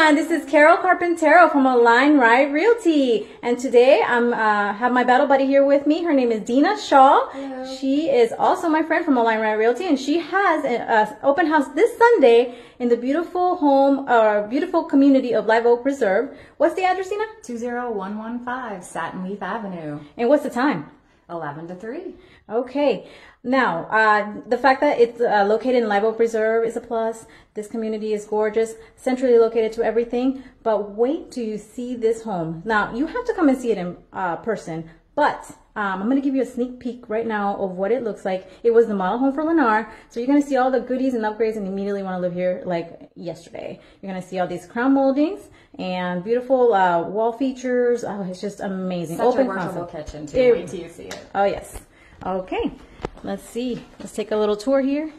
everyone, this is Carol Carpintero from Align Right Realty, and today I'm have my battle buddy here with me. Her name is Dina Shaw. Hello. She is also my friend from Align Right Realty, and she has an open house this Sunday in the beautiful beautiful community of Live Oak Preserve. What's the address, Dina? 20115 Satin Leaf Avenue. And what's the time? 11 to 3. Okay. Now, the fact that it's located in Live Oak Preserve is a plus. This community is gorgeous, centrally located to everything. But wait till you see this home. Now, you have to come and see it in person. But I'm going to give you a sneak peek right now of what it looks like. It was the model home for Lennar. So you're going to see all the goodies and upgrades and immediately want to live here like yesterday. You're going to see all these crown moldings and beautiful wall features. Oh, it's just amazing. Such Open a workable concept. kitchen, too. Wait till you see it. Oh, yes. Okay. Let's see. Let's take a little tour here.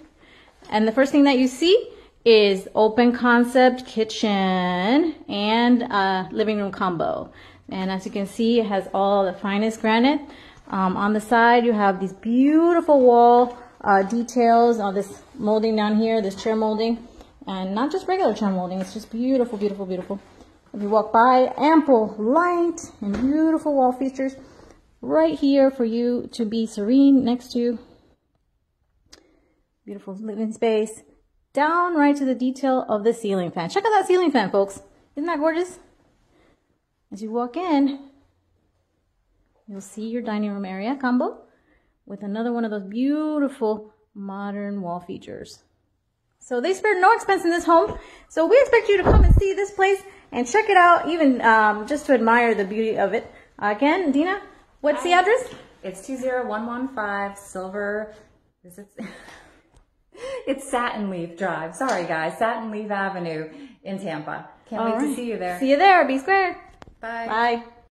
And the first thing that you see is open concept kitchen and living room combo. And as you can see, it has all the finest granite. On the side, you have these beautiful wall details, all this molding down here, this chair molding. And not just regular chair molding, it's just beautiful, beautiful, beautiful. If you walk by, ample light and beautiful wall features right here for you to be serene next to. Beautiful living space. Down right to the detail of the ceiling fan. Check out that ceiling fan, folks. Isn't that gorgeous? As you walk in, you'll see your dining room area combo with another one of those beautiful modern wall features. So they spared no expense in this home. So we expect you to come and see this place and check it out, even just to admire the beauty of it. Again, Dina, what's the address? It's 20115 Silver. It's Satin Leaf Drive. Sorry, guys. Satin Leaf Avenue in Tampa. Can't wait to see you there. See you there. Be square. Bye. Bye.